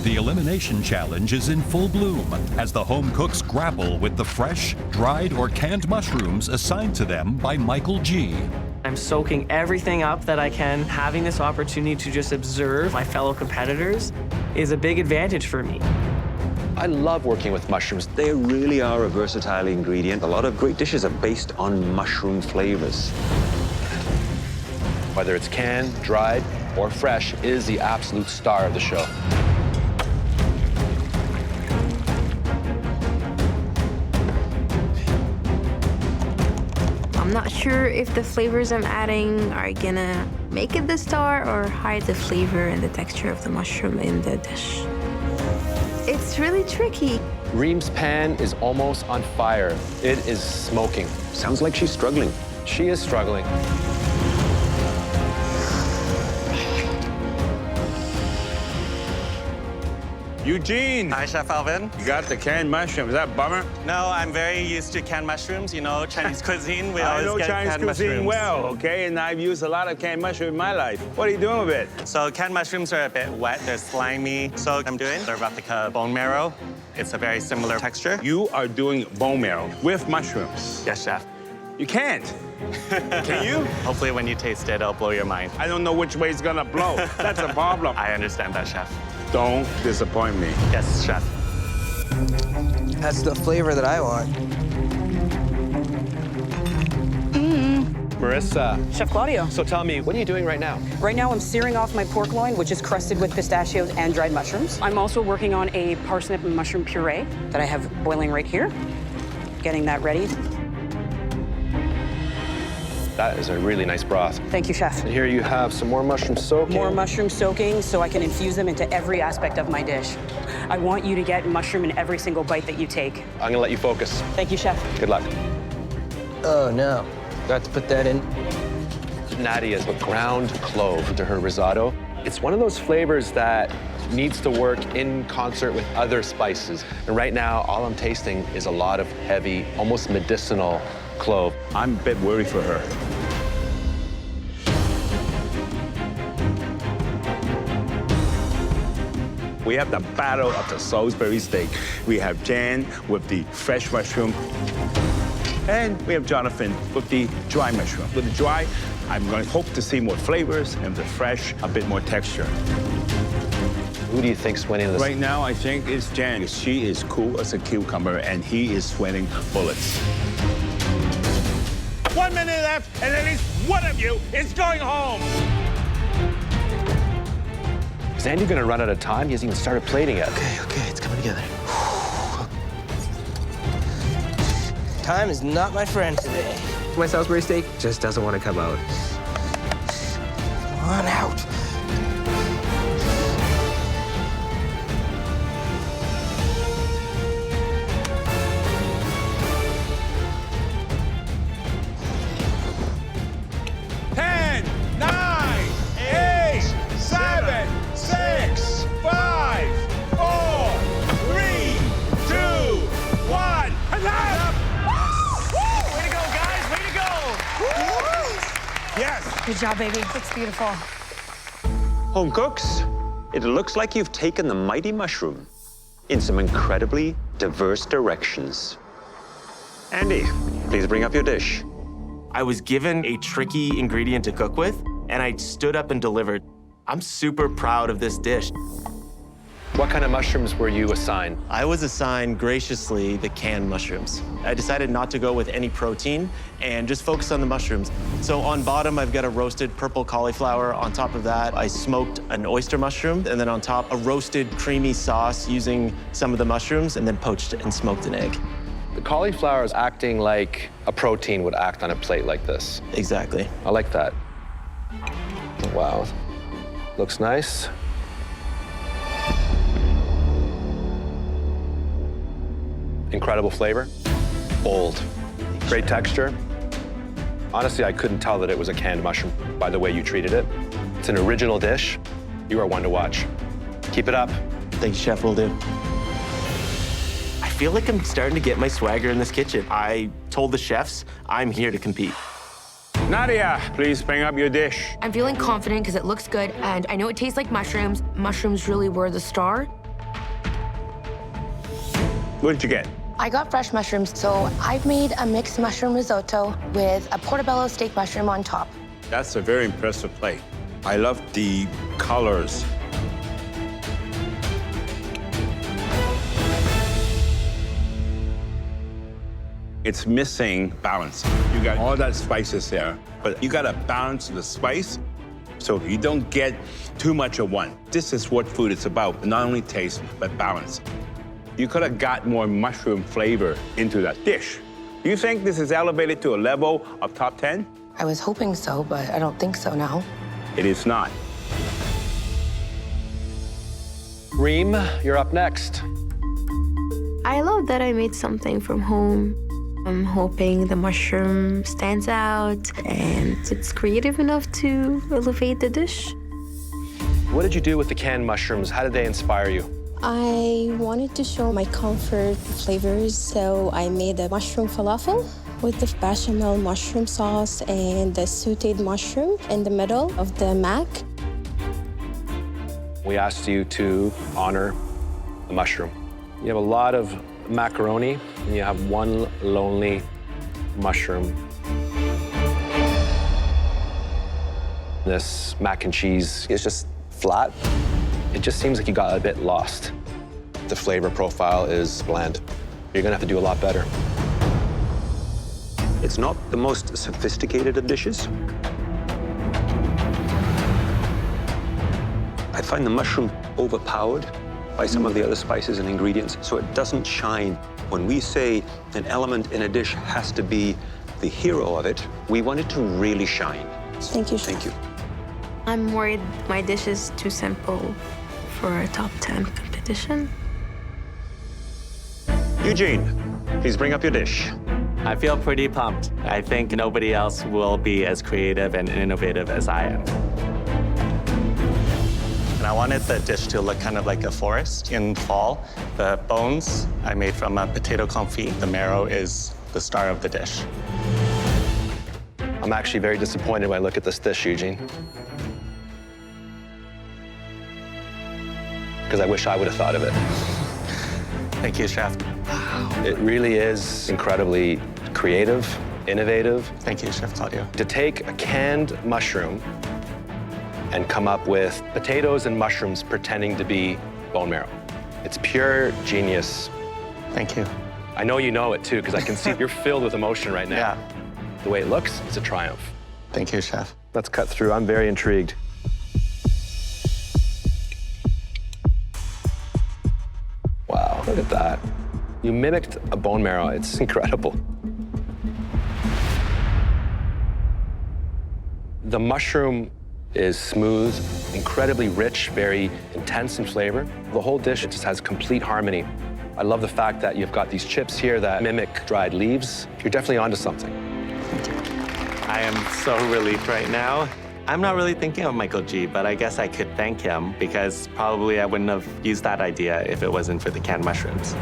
The elimination challenge is in full bloom as the home cooks grapple with the fresh, dried, or canned mushrooms assigned to them by Michael G. I'm soaking everything up that I can. Having this opportunity to just observe my fellow competitors is a big advantage for me. I love working with mushrooms. They really are a versatile ingredient. A lot of great dishes are based on mushroom flavors. Whether it's canned, dried, or fresh, it is the absolute star of the show. I'm not sure if the flavors I'm adding are gonna make it the star or hide the flavor and the texture of the mushroom in the dish. It's really tricky. Reem's pan is almost on fire. It is smoking. Sounds like she's struggling. She is struggling. Eugene! Hi, Chef Alvin. You got the canned mushroom. Is that a bummer? No, I'm very used to canned mushrooms. You know, Chinese cuisine, we I always know get Chinese canned cuisine mushrooms. well, okay? And I've used a lot of canned mushroom in my life. What are you doing with it? So canned mushrooms are a bit wet, they're slimy. So I'm doing the replica bone marrow. It's a very similar texture. You are doing bone marrow with mushrooms. Yes, Chef. You can't. Can you? Hopefully when you taste it, it'll blow your mind. I don't know which way it's gonna blow. That's a problem. I understand that, Chef. Don't disappoint me. Yes, Chef. That's the flavor that I want. Marissa, Chef Claudio. so tell me, what are you doing right now? Right now I'm searing off my pork loin, which is crusted with pistachios and dried mushrooms. I'm also working on a parsnip and mushroom puree that I have boiling right here. Getting that ready. That is a really nice broth. Thank you, Chef. And here you have some more mushroom soaking. More mushroom soaking so I can infuse them into every aspect of my dish. I want you to get mushroom in every single bite that you take. I'm gonna let you focus. Thank you, Chef. Good luck. Oh, no. Got to put that in. Nadia has put ground clove into her risotto. It's one of those flavors that needs to work in concert with other spices. And right now, all I'm tasting is a lot of heavy, almost medicinal clove. I'm a bit worried for her. We have the battle of the Salisbury steak. We have Jan with the fresh mushroom, and we have Jonathan with the dry mushroom. With the dry, I'm going to hope to see more flavors, and the fresh, a bit more texture. Who do you think's winning this? Right now, I think it's Jan. She is cool as a cucumber, and he is sweating bullets. 1 minute left, and at least one of you is going home. Is Andy gonna run out of time? He hasn't even started plating yet. Okay, it's coming together. Time is not my friend today. My Salisbury steak just doesn't want to come out. Come on out. Good job, baby. Looks beautiful. Home cooks, it looks like you've taken the mighty mushroom in some incredibly diverse directions. Andy, please bring up your dish. I was given a tricky ingredient to cook with, and I stood up and delivered. I'm super proud of this dish. What kind of mushrooms were you assigned? I was assigned graciously the canned mushrooms. I decided not to go with any protein and just focus on the mushrooms. So on bottom, I've got a roasted purple cauliflower. On top of that, I smoked an oyster mushroom, and then on top, a roasted creamy sauce using some of the mushrooms, and then poached and smoked an egg. The cauliflower is acting like a protein would act on a plate like this. Exactly. I like that. Wow. Looks nice. Incredible flavor, bold, great texture. Honestly, I couldn't tell that it was a canned mushroom by the way you treated it. It's an original dish. You are one to watch. Keep it up. Thank you, Chef, will do. I feel like I'm starting to get my swagger in this kitchen. I told the chefs I'm here to compete. Nadia, please bring up your dish. I'm feeling confident because it looks good, and I know it tastes like mushrooms. Mushrooms really were the star. What did you get? I got fresh mushrooms, so I've made a mixed mushroom risotto with a portobello steak mushroom on top. That's a very impressive plate. I love the colors. It's missing balance. You got all that spices there, but you gotta balance the spice so you don't get too much of one. This is what food is about, not only taste, but balance. You could have got more mushroom flavor into that dish. Do you think this is elevated to a level of top 10? I was hoping so, but I don't think so now. It is not. Reem, you're up next. I love that I made something from home. I'm hoping the mushroom stands out and it's creative enough to elevate the dish. What did you do with the canned mushrooms? How did they inspire you? I wanted to show my comfort flavors, so I made a mushroom falafel with the bechamel mushroom sauce and the sautéed mushroom in the middle of the mac. We asked you to honor the mushroom. You have a lot of macaroni, and you have one lonely mushroom. This mac and cheese is just flat. It just seems like you got a bit lost. The flavor profile is bland. You're gonna have to do a lot better. It's not the most sophisticated of dishes. I find the mushroom overpowered by some of the other spices and ingredients, so it doesn't shine. When we say an element in a dish has to be the hero of it, we want it to really shine. Thank you, Chef. Thank you. I'm worried my dish is too simple for a top 10 competition. Eugene, please bring up your dish. I feel pretty pumped. I think nobody else will be as creative and innovative as I am. And I wanted the dish to look kind of like a forest in fall. The bones I made from a potato confit. The marrow is the star of the dish. I'm actually very disappointed when I look at this dish, Eugene. Because I wish I would have thought of it. Thank you, Chef. It really is incredibly creative, innovative. Thank you, Chef Claudio. To take a canned mushroom and come up with potatoes and mushrooms pretending to be bone marrow. It's pure genius. Thank you. I know you know it too, because I can see you're filled with emotion right now. Yeah. The way it looks, it's a triumph. Thank you, Chef. Let's cut through. I'm very intrigued. Wow, look at that. You mimicked a bone marrow. It's incredible. The mushroom is smooth, incredibly rich, very intense in flavor. The whole dish, it just has complete harmony. I love the fact that you've got these chips here that mimic dried leaves. You're definitely onto something. I am so relieved right now. I'm not really thinking of Michael G, but I guess I could thank him because probably I wouldn't have used that idea if it wasn't for the canned mushrooms.